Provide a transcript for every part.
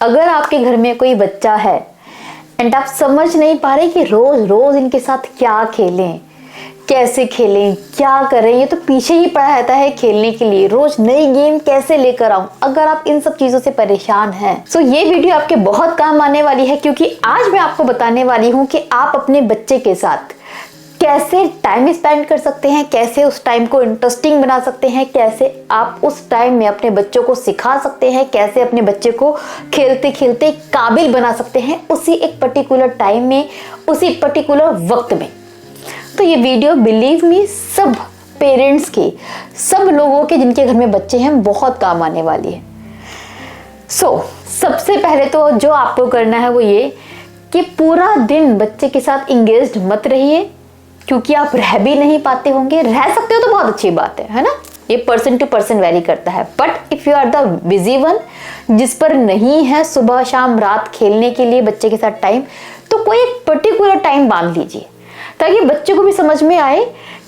अगर आपके घर में कोई बच्चा है एंड आप समझ नहीं पा रहे कि रोज रोज इनके साथ क्या खेलें, कैसे खेलें, क्या करें, ये तो पीछे ही पड़ा रहता है खेलने के लिए, रोज नई गेम कैसे लेकर आऊं, अगर आप इन सब चीजों से परेशान हैं तो ये वीडियो आपके बहुत काम आने वाली है। क्योंकि आज मैं आपको बताने वाली हूं कि आप अपने बच्चे के साथ कैसे टाइम स्पेंड कर सकते हैं, कैसे उस टाइम को इंटरेस्टिंग बना सकते हैं, कैसे आप उस टाइम में अपने बच्चों को सिखा सकते हैं, कैसे अपने बच्चे को खेलते खेलते काबिल बना सकते हैं उसी एक पर्टिकुलर टाइम में, उसी पर्टिकुलर वक्त में। तो ये वीडियो बिलीव मी सब पेरेंट्स के, सब लोगों के जिनके घर में बच्चे हैं बहुत काम आने वाली है। सबसे पहले तो जो आपको करना है वो ये कि पूरा दिन बच्चे के साथ इंगेज्ड मत रहिए, क्योंकि आप रह भी नहीं पाते होंगे। रह सकते हो तो बहुत अच्छी बात है ना, ये पर्सन टू पर्सन वेरी करता है। But if you are the busy one, जिस पर नहीं है सुबह शाम रात खेलने के लिए बच्चे के साथ टाइम, तो कोई एक पर्टिकुलर टाइम बांध लीजिए ताकि बच्चे को भी समझ में आए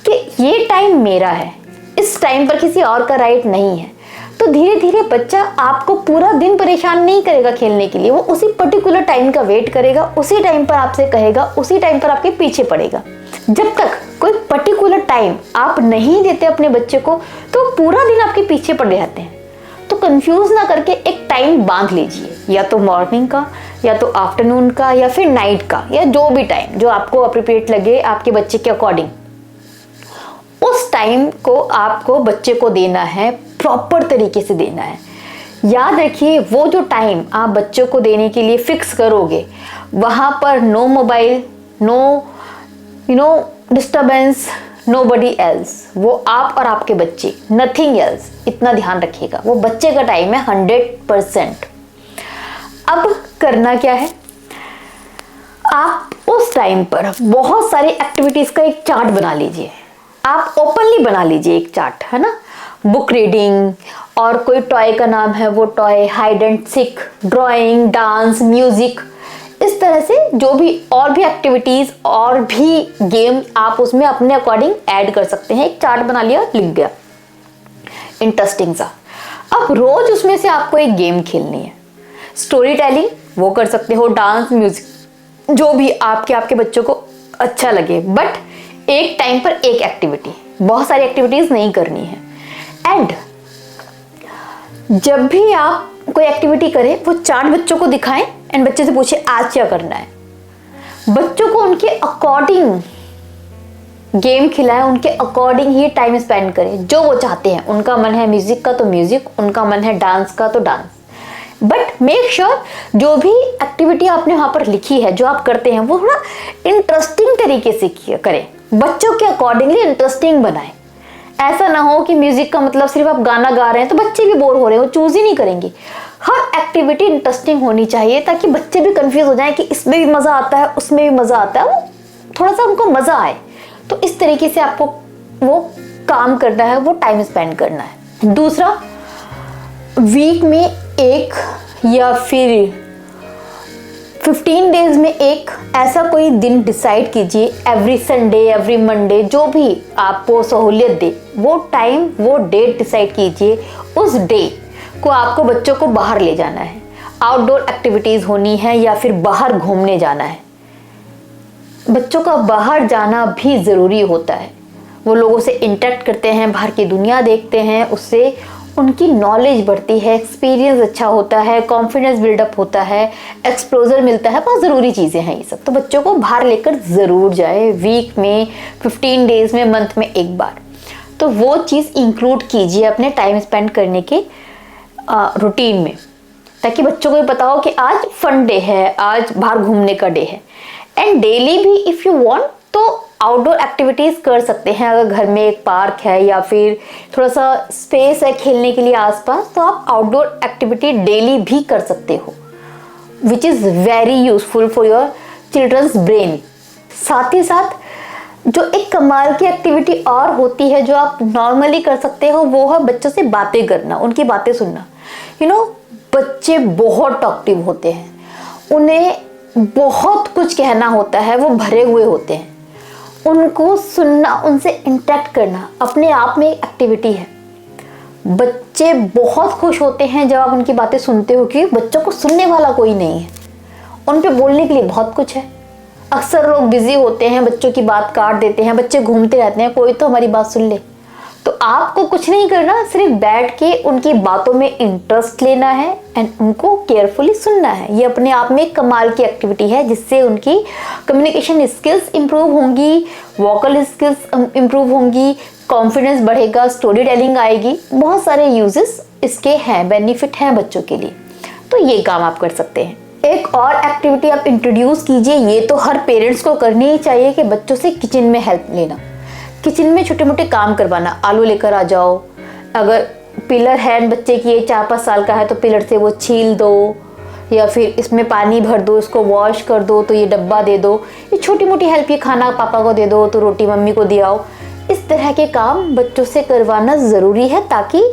कि ये टाइम मेरा है, इस टाइम पर किसी और का राइट नहीं है। तो धीरे धीरे बच्चा आपको पूरा दिन परेशान नहीं करेगा खेलने के लिए, वो उसी पर्टिकुलर टाइम का वेट करेगा, उसी टाइम पर आपसे कहेगा, उसी टाइम पर आपके पीछे पड़ेगा। जब तक कोई पर्टिकुलर टाइम आप नहीं देते अपने बच्चे को तो पूरा दिन आपके पीछे पड़े रहते हैं। तो कंफ्यूज ना करके एक टाइम बांध लीजिए, या तो मॉर्निंग का, या तो आफ्टरनून का, या फिर नाइट का, या जो भी टाइम जो आपको अप्रोप्रिएट लगे आपके बच्चे के अकॉर्डिंग। उस टाइम को आपको बच्चे को देना है, प्रॉपर तरीके से देना है। याद रखिए वो जो टाइम आप बच्चों को देने के लिए फिक्स करोगे, वहां पर no mobile, no disturbance, nobody else, वो आप और आपके बच्चे, नथिंग एल्स। इतना ध्यान रखिएगा, वो बच्चे का टाइम है 100%। अब करना क्या है, आप उस टाइम पर बहुत सारी एक्टिविटीज का एक चार्ट बना लीजिए। आप ओपनली बना लीजिए एक चार्ट, है ना। बुक रीडिंग, और कोई टॉय का नाम है वो toy, hide and seek, drawing, dance, music, इस तरह से जो भी और भी एक्टिविटीज और भी गेम आप उसमें अपने अकॉर्डिंग ऐड कर सकते हैं। एक चार्ट बना लिया, लिख गया इंटरेस्टिंग सा। अब रोज उसमें से आपको एक गेम खेलनी है। स्टोरी टेलिंग वो कर सकते हो, डांस, म्यूजिक, जो भी आपके बच्चों को अच्छा लगे, बट एक टाइम पर एक एक्टिविटी, बहुत सारी एक्टिविटीज नहीं करनी है। एंड जब भी आप कोई एक्टिविटी करें वो चार्ट बच्चों को दिखाएं एंड बच्चे से पूछे आज क्या करना है। बच्चों को उनके अकॉर्डिंग गेम खिलाएं, उनके अकॉर्डिंग ही टाइम स्पेंड करें जो वो चाहते हैं। उनका मन है म्यूजिक का तो म्यूजिक, उनका मन है डांस का तो डांस। बट मेक श्योर जो भी एक्टिविटी आपने वहां पर लिखी है, जो आप करते हैं, वो थोड़ा इंटरेस्टिंग तरीके से करें, बच्चों के अकॉर्डिंगली इंटरेस्टिंग बनाएं। ऐसा ना हो कि म्यूजिक का मतलब सिर्फ आप गाना गा रहे हैं तो बच्चे भी बोर हो रहे हैं, वो चूज ही नहीं करेंगे। हर एक्टिविटी इंटरेस्टिंग होनी चाहिए ताकि बच्चे भी कंफ्यूज हो जाएं कि इसमें भी मजा आता है, उसमें भी मजा आता है, वो थोड़ा सा उनको मजा आए। तो इस तरीके से आपको वो काम करना है, वो टाइम स्पेंड करना है। दूसरा, वीक में एक या फिर 15 डेज में एक ऐसा कोई दिन डिसाइड कीजिए, एवरी संडे, एवरी मंडे, जो भी आपको सहूलियत दे, वो टाइम, वो डेट डिसाइड कीजिए। उस डे को आपको बच्चों को बाहर ले जाना है, आउटडोर एक्टिविटीज होनी है या फिर बाहर घूमने जाना है। बच्चों का बाहर जाना भी ज़रूरी होता है, वो लोगों से इंटरेक्ट करते हैं, बाहर की दुनिया देखते हैं, उससे उनकी नॉलेज बढ़ती है, एक्सपीरियंस अच्छा होता है, कॉन्फिडेंस बिल्डअप होता है, एक्सपोजर मिलता है। बहुत ज़रूरी चीज़ें हैं ये सब, तो बच्चों को बाहर लेकर ज़रूर जाए, वीक में, 15 डेज में, मंथ में एक बार। तो वो चीज़ इंक्लूड कीजिए अपने टाइम स्पेंड करने के रूटीन में, ताकि बच्चों को भी पता हो कि आज फन डे है, आज बाहर घूमने का डे है। एंड डेली भी इफ़ यू वांट तो आउटडोर एक्टिविटीज़ कर सकते हैं। अगर घर में एक पार्क है या फिर थोड़ा सा स्पेस है खेलने के लिए आसपास, तो आप आउटडोर एक्टिविटी डेली भी कर सकते हो, which is very useful for your childrens brain. साथ ही साथ जो एक कमाल की एक्टिविटी और होती है जो आप नॉर्मली कर सकते हो, वो है बच्चों से बातें करना, उनकी बातें सुनना। बच्चे बहुत टॉकटिव होते हैं, उन्हें बहुत कुछ कहना होता है, वो भरे हुए होते हैं। उनको सुनना, उनसे इंटरेक्ट करना अपने आप में एक एक्टिविटी है। बच्चे बहुत खुश होते हैं जब आप उनकी बातें सुनते हो कि बच्चों को सुनने वाला कोई नहीं है, उन पे बोलने के लिए बहुत कुछ है। अक्सर लोग बिजी होते हैं, बच्चों की बात काट देते हैं, बच्चे घूमते रहते हैं, कोई तो हमारी बात सुन ले। तो आपको कुछ नहीं करना, सिर्फ बैठ के उनकी बातों में इंटरेस्ट लेना है एंड उनको केयरफुली सुनना है। ये अपने आप में एक कमाल की एक्टिविटी है जिससे उनकी कम्युनिकेशन स्किल्स इंप्रूव होंगी, वोकल स्किल्स इंप्रूव होंगी, कॉन्फिडेंस बढ़ेगा, स्टोरी टेलिंग आएगी। बहुत सारे यूजेस इसके हैं, बेनिफिट हैं बच्चों के लिए। तो ये काम आप कर सकते हैं। एक और एक्टिविटी आप इंट्रोड्यूस कीजिए, ये तो हर पेरेंट्स को करनी ही चाहिए कि बच्चों से किचन में हेल्प लेना। किचन में छोटे मोटे काम करवाना, आलू लेकर आ जाओ, अगर पिलर है बच्चे की 4-5 साल का है तो पिलर से वो छील दो, या फिर इसमें पानी भर दो, इसको वॉश कर दो, तो ये डब्बा दे दो। ये छोटी मोटी हेल्प, ये खाना पापा को दे दो तो रोटी मम्मी को दे आओ। इस तरह के काम बच्चों से करवाना ज़रूरी है ताकि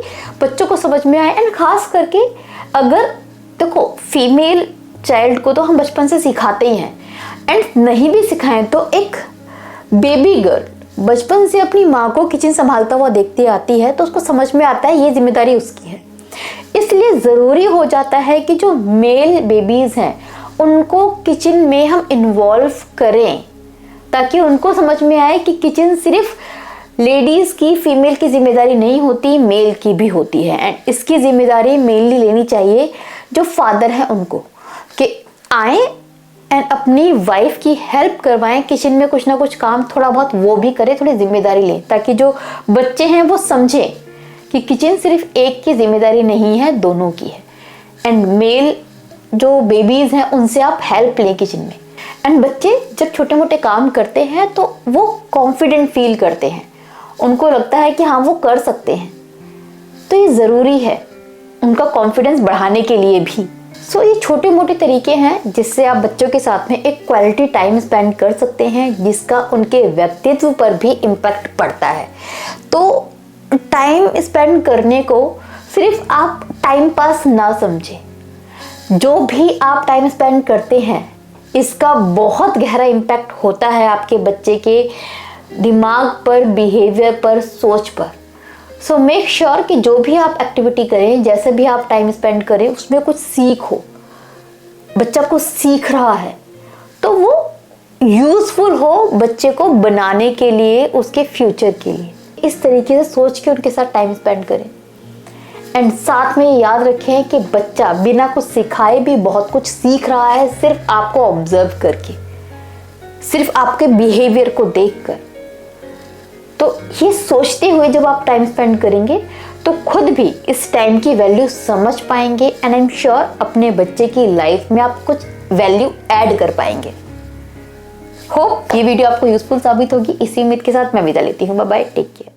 बच्चों को समझ में आए। एंड खास करके अगर देखो, फीमेल चाइल्ड को तो हम बचपन से सिखाते ही हैं, एंड नहीं भी सिखाएं तो एक बेबी गर्ल बचपन से अपनी माँ को किचन संभालता हुआ देखती आती है तो उसको समझ में आता है ये जिम्मेदारी उसकी है। इसलिए ज़रूरी हो जाता है कि जो मेल बेबीज़ हैं उनको किचन में हम इन्वॉल्व करें ताकि उनको समझ में आए कि किचन सिर्फ लेडीज़ की, फीमेल की जिम्मेदारी नहीं होती, मेल की भी होती है। एंड इसकी जिम्मेदारी मेनली लेनी चाहिए जो फादर हैं उनको, कि आए एंड अपनी वाइफ की हेल्प करवाएं, किचन में कुछ ना कुछ काम थोड़ा बहुत वो भी करे, थोड़ी जिम्मेदारी लें, ताकि जो बच्चे हैं वो समझें कि किचन सिर्फ एक की जिम्मेदारी नहीं है, दोनों की है। एंड मेल जो बेबीज़ हैं उनसे आप हेल्प लें किचन में। एंड बच्चे जब छोटे मोटे काम करते हैं तो वो कॉन्फिडेंट फील करते हैं, उनको लगता है कि हाँ वो कर सकते हैं। तो ये ज़रूरी है उनका कॉन्फिडेंस बढ़ाने के लिए भी। सो ये छोटे मोटे तरीके हैं जिससे आप बच्चों के साथ में एक क्वालिटी टाइम स्पेंड कर सकते हैं जिसका उनके व्यक्तित्व पर भी इम्पैक्ट पड़ता है। तो टाइम स्पेंड करने को सिर्फ आप टाइम पास ना समझें, जो भी आप टाइम स्पेंड करते हैं इसका बहुत गहरा इम्पैक्ट होता है आपके बच्चे के दिमाग पर, बिहेवियर पर, सोच पर। सो मेक श्योर कि जो भी आप एक्टिविटी करें, जैसे भी आप टाइम स्पेंड करें, उसमें कुछ सीख हो, बच्चा कुछ सीख रहा है तो वो यूजफुल हो बच्चे को बनाने के लिए, उसके फ्यूचर के लिए। इस तरीके से सोच के उनके साथ टाइम स्पेंड करें। एंड साथ में याद रखें कि बच्चा बिना कुछ सिखाए भी बहुत कुछ सीख रहा है, सिर्फ आपको ऑब्जर्व करके, सिर्फ आपके बिहेवियर को देखकर। तो ये सोचते हुए जब आप टाइम स्पेंड करेंगे तो खुद भी इस टाइम की वैल्यू समझ पाएंगे एंड आई एम श्योर अपने बच्चे की लाइफ में आप कुछ वैल्यू ऐड कर पाएंगे। होप ये वीडियो आपको यूजफुल साबित होगी। इसी उम्मीद के साथ मैं विदा लेती हूँ। Bye bye, take care.